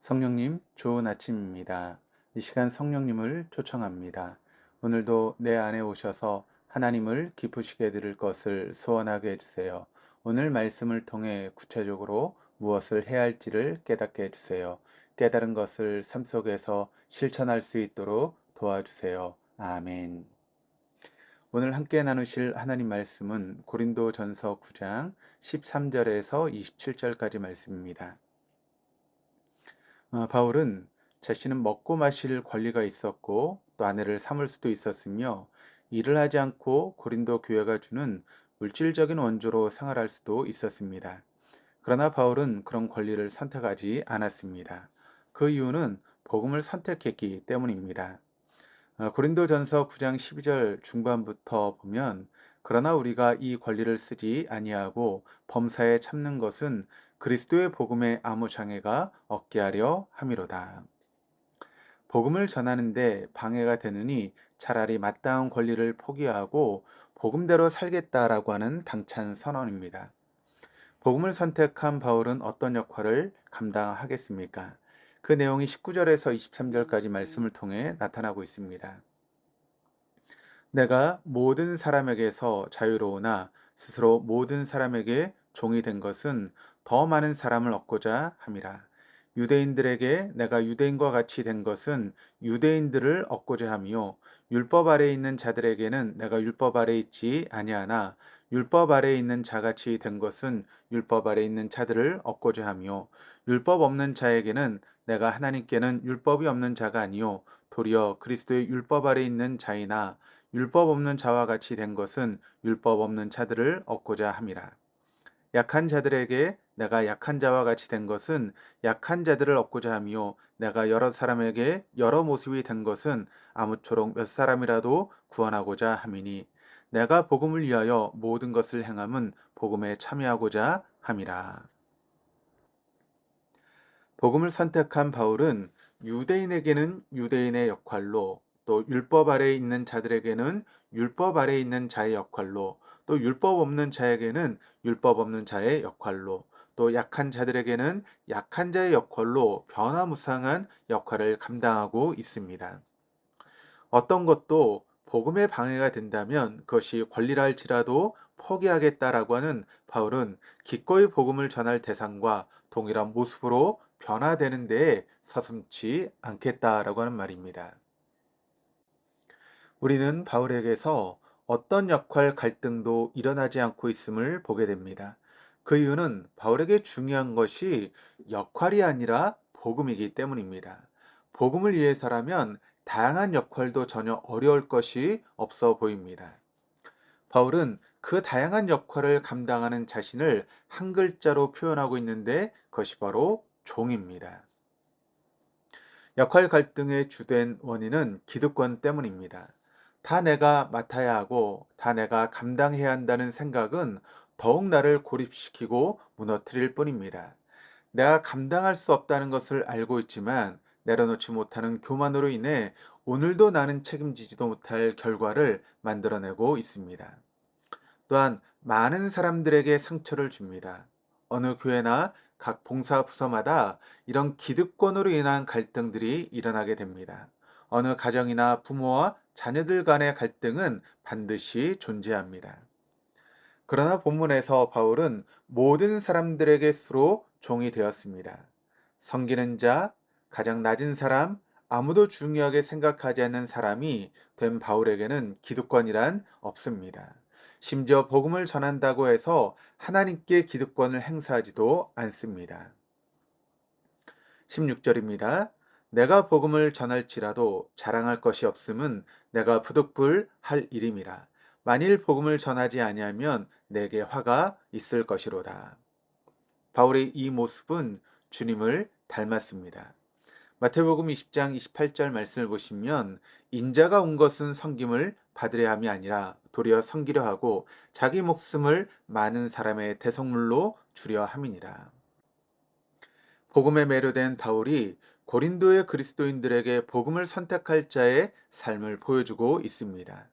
성령님, 좋은 아침입니다. 이 시간 성령님을 초청합니다. 오늘도 내 안에 오셔서 하나님을 기쁘시게 드릴 것을 소원하게 해주세요. 오늘 말씀을 통해 구체적으로 무엇을 해야 할지를 깨닫게 해주세요. 깨달은 것을 삶 속에서 실천할 수 있도록 도와주세요. 아멘. 오늘 함께 나누실 하나님 말씀은 고린도전서 9장 13절에서 27절까지 말씀입니다. 바울은 자신은 먹고 마실 권리가 있었고 또 아내를 삼을 수도 있었으며 일을 하지 않고 고린도 교회가 주는 물질적인 원조로 생활할 수도 있었습니다. 그러나 바울은 그런 권리를 선택하지 않았습니다. 그 이유는 복음을 선택했기 때문입니다. 고린도전서 9장 12절 중반부터 보면 그러나 우리가 이 권리를 쓰지 아니하고 범사에 참는 것은 그리스도의 복음에 아무 장애가 없게 하려 함이로다. 복음을 전하는데 방해가 되느니 차라리 마땅한 권리를 포기하고 복음대로 살겠다라고 하는 당찬 선언입니다. 복음을 선택한 바울은 어떤 역할을 감당하겠습니까? 그 내용이 19절에서 23절까지 말씀을 통해 나타나고 있습니다. 내가 모든 사람에게서 자유로우나 스스로 모든 사람에게 종이 된 것은 더 많은 사람을 얻고자 함이라. 유대인들에게 내가 유대인과 같이 된 것은 유대인들을 얻고자 함이요 율법 아래에 있는 자들에게는 내가 율법 아래에 있지 아니하나 율법 아래에 있는 자같이 된 것은 율법 아래에 있는 자들을 얻고자 함이요 율법 없는 자에게는 내가 하나님께는 율법이 없는 자가 아니요 도리어 그리스도의 율법 아래에 있는 자이나 율법 없는 자와 같이 된 것은 율법 없는 자들을 얻고자 함이라. 약한 자들에게 내가 약한 자와 같이 된 것은 약한 자들을 얻고자 함이요 내가 여러 사람에게 여러 모습이 된 것은 아무쪼록 몇 사람이라도 구원하고자 함이니 내가 복음을 위하여 모든 것을 행함은 복음에 참여하고자 함이라. 복음을 선택한 바울은 유대인에게는 유대인의 역할로 또 율법 아래에 있는 자들에게는 율법 아래에 있는 자의 역할로 또 율법 없는 자에게는 율법 없는 자의 역할로 또 약한 자들에게는 약한 자의 역할로 변화무쌍한 역할을 감당하고 있습니다. 어떤 것도 복음의 방해가 된다면 그것이 권리라 할지라도 포기하겠다라고 하는 바울은 기꺼이 복음을 전할 대상과 동일한 모습으로 변화되는 데에 서슴지 않겠다라고 하는 말입니다. 우리는 바울에게서 어떤 역할 갈등도 일어나지 않고 있음을 보게 됩니다. 그 이유는 바울에게 중요한 것이 역할이 아니라 복음이기 때문입니다. 복음을 위해서라면 다양한 역할도 전혀 어려울 것이 없어 보입니다. 바울은 그 다양한 역할을 감당하는 자신을 한 글자로 표현하고 있는데 그것이 바로 종입니다. 역할 갈등의 주된 원인은 기득권 때문입니다. 다 내가 맡아야 하고 다 내가 감당해야 한다는 생각은 더욱 나를 고립시키고 무너뜨릴 뿐입니다. 내가 감당할 수 없다는 것을 알고 있지만 내려놓지 못하는 교만으로 인해 오늘도 나는 책임지지도 못할 결과를 만들어내고 있습니다. 또한 많은 사람들에게 상처를 줍니다. 어느 교회나 각 봉사 부서마다 이런 기득권으로 인한 갈등들이 일어나게 됩니다. 어느 가정이나 부모와 자녀들 간의 갈등은 반드시 존재합니다. 그러나 본문에서 바울은 모든 사람들에게 스스로 종이 되었습니다. 섬기는 자, 가장 낮은 사람, 아무도 중요하게 생각하지 않는 사람이 된 바울에게는 기득권이란 없습니다. 심지어 복음을 전한다고 해서 하나님께 기득권을 행사하지도 않습니다. 16절입니다. 내가 복음을 전할지라도 자랑할 것이 없음은 내가 부득불 할 일임이라. 만일 복음을 전하지 아니하면 내게 화가 있을 것이로다. 바울의 이 모습은 주님을 닮았습니다. 마태복음 20장 28절 말씀을 보시면 인자가 온 것은 섬김을 받으려 함이 아니라 도리어 섬기려 하고 자기 목숨을 많은 사람의 대속물로 주려 함이니라. 복음에 매료된 바울이 고린도의 그리스도인들에게 복음을 선택할 자의 삶을 보여주고 있습니다.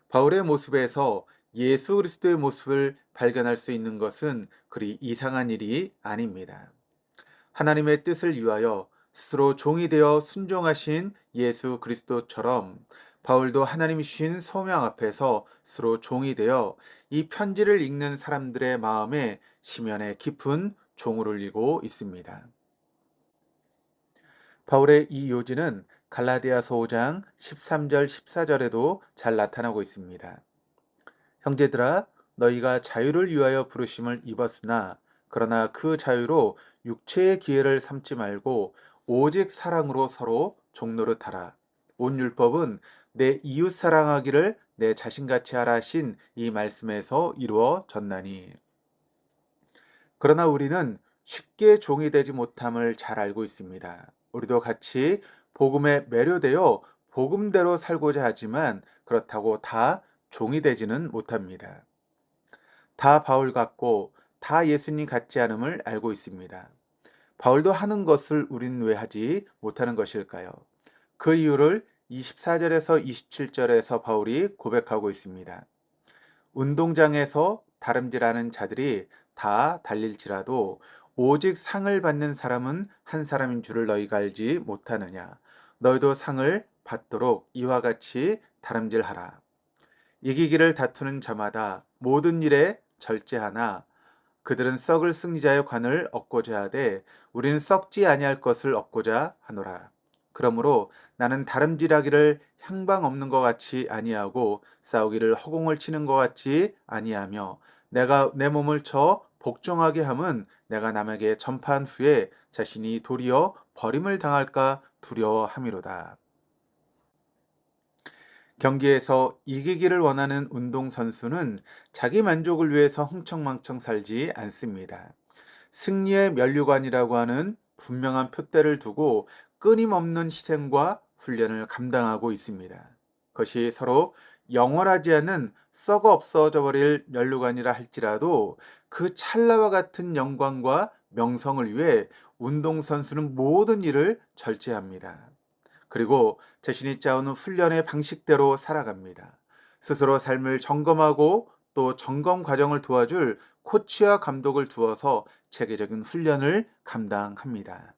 바울의 모습에서 예수 그리스도의 모습을 발견할 수 있는 것은 그리 이상한 일이 아닙니다. 하나님의 뜻을 위하여 스스로 종이 되어 순종하신 예수 그리스도처럼 바울도 하나님이 주신 소명 앞에서 스스로 종이 되어 이 편지를 읽는 사람들의 마음에 심연에 깊은 종을 울리고 있습니다. 바울의 이 요지는 갈라디아서 5장 13절 14절에도 잘 나타나고 있습니다. 형제들아 너희가 자유를 위하여 부르심을 입었으나 그러나 그 자유로 육체의 기회를 삼지 말고 오직 사랑으로 서로 종노릇하라. 온 율법은 내 이웃 사랑하기를 내 자신같이 하라 하신 이 말씀에서 이루어졌나니. 그러나 우리는 쉽게 종이 되지 못함을 잘 알고 있습니다. 우리도 같이 복음에 매료되어 복음대로 살고자 하지만 그렇다고 다 종이 되지는 못합니다. 다 바울 같고 다 예수님 같지 않음을 알고 있습니다. 바울도 하는 것을 우린 왜 하지 못하는 것일까요? 그 이유를 24절에서 27절에서 바울이 고백하고 있습니다. 운동장에서 다름질하는 자들이 다 달릴지라도 오직 상을 받는 사람은 한 사람인 줄을 너희가 알지 못하느냐. 너희도 상을 받도록 이와 같이 다름질하라. 이기기를 다투는 자마다 모든 일에 절제하나 그들은 썩을 승리자의 관을 얻고자 하되 우리는 썩지 아니할 것을 얻고자 하노라. 그러므로 나는 다름질하기를 향방 없는 것 같이 아니하고 싸우기를 허공을 치는 것 같이 아니하며 내가 내 몸을 쳐 복종하게 함은 내가 남에게 전파한 후에 자신이 도리어 버림을 당할까 두려워함이로다. 경기에서 이기기를 원하는 운동선수는 자기 만족을 위해서 흥청망청 살지 않습니다. 승리의 면류관이라고 하는 분명한 표대를 두고 끊임없는 희생과 훈련을 감당하고 있습니다. 그것이 서로 영원하지 않은 썩어 없어져 버릴 면류관이라 할지라도 그 찰나와 같은 영광과 명성을 위해 운동선수는 모든 일을 절제합니다. 그리고 자신이 짜오는 훈련의 방식대로 살아갑니다. 스스로 삶을 점검하고 또 점검 과정을 도와줄 코치와 감독을 두어서 체계적인 훈련을 감당합니다.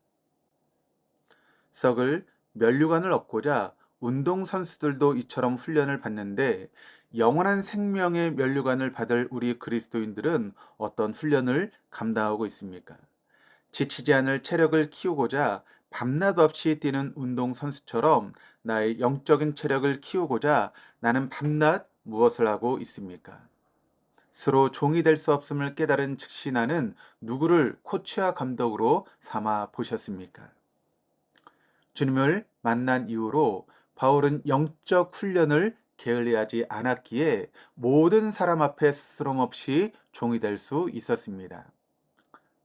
썩을 면류관을 얻고자 운동선수들도 이처럼 훈련을 받는데 영원한 생명의 면류관을 받을 우리 그리스도인들은 어떤 훈련을 감당하고 있습니까? 지치지 않을 체력을 키우고자 밤낮 없이 뛰는 운동선수처럼 나의 영적인 체력을 키우고자 나는 밤낮 무엇을 하고 있습니까? 스스로 종이 될 수 없음을 깨달은 즉시 나는 누구를 코치와 감독으로 삼아 보셨습니까? 주님을 만난 이후로 바울은 영적 훈련을 게을리하지 않았기에 모든 사람 앞에 스스럼 없이 종이 될 수 있었습니다.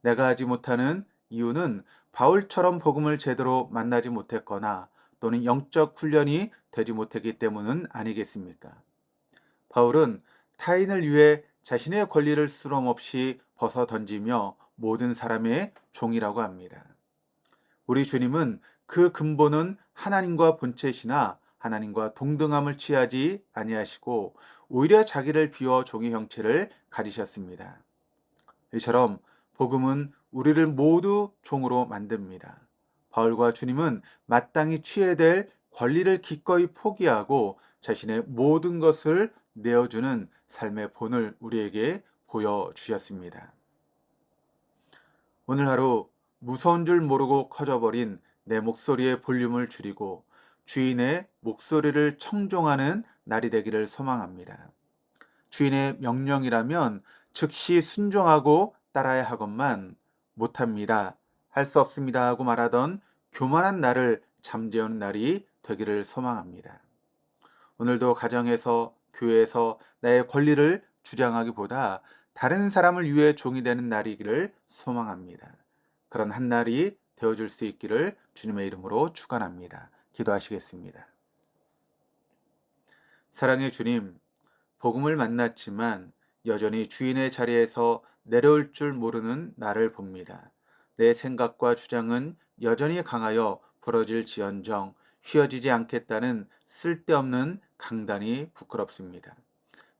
내가 하지 못하는 이유는 바울처럼 복음을 제대로 만나지 못했거나 또는 영적 훈련이 되지 못했기 때문은 아니겠습니까? 바울은 타인을 위해 자신의 권리를 수렁없이 벗어 던지며 모든 사람의 종이라고 합니다. 우리 주님은 그 근본은 하나님과 본체시나 하나님과 동등함을 취하지 아니하시고 오히려 자기를 비워 종의 형체를 가지셨습니다. 이처럼 복음은 우리를 모두 종으로 만듭니다. 바울과 주님은 마땅히 취해야 될 권리를 기꺼이 포기하고 자신의 모든 것을 내어주는 삶의 본을 우리에게 보여주셨습니다. 오늘 하루 무서운 줄 모르고 커져버린 내 목소리의 볼륨을 줄이고 주인의 목소리를 청종하는 날이 되기를 소망합니다. 주인의 명령이라면 즉시 순종하고 따라야 하건만 못합니다. 할 수 없습니다 하고 말하던 교만한 나를 잠재우는 날이 되기를 소망합니다. 오늘도 가정에서 교회에서 나의 권리를 주장하기보다 다른 사람을 위해 종이 되는 날이기를 소망합니다. 그런 한 날이 되어줄 수 있기를 주님의 이름으로 축원합니다. 기도하시겠습니다. 사랑의 주님, 복음을 만났지만 여전히 주인의 자리에서 내려올 줄 모르는 나를 봅니다. 내 생각과 주장은 여전히 강하여 부러질지언정 휘어지지 않겠다는 쓸데없는 강단이 부끄럽습니다.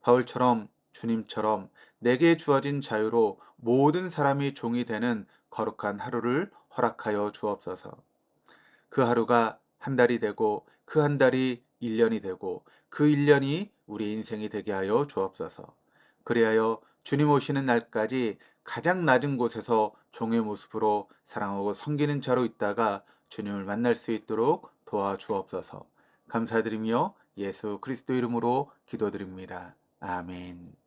바울처럼 주님처럼 내게 주어진 자유로 모든 사람이 종이 되는 거룩한 하루를 허락하여 주옵소서. 그 하루가 한 달이 되고 그 한 달이 1년이 되고 그 1년이 우리 인생이 되게 하여 주옵소서. 그리하여 주님 오시는 날까지 가장 낮은 곳에서 종의 모습으로 사랑하고 섬기는 자로 있다가 주님을 만날 수 있도록 도와주옵소서. 감사드리며 예수 그리스도 이름으로 기도드립니다. 아멘.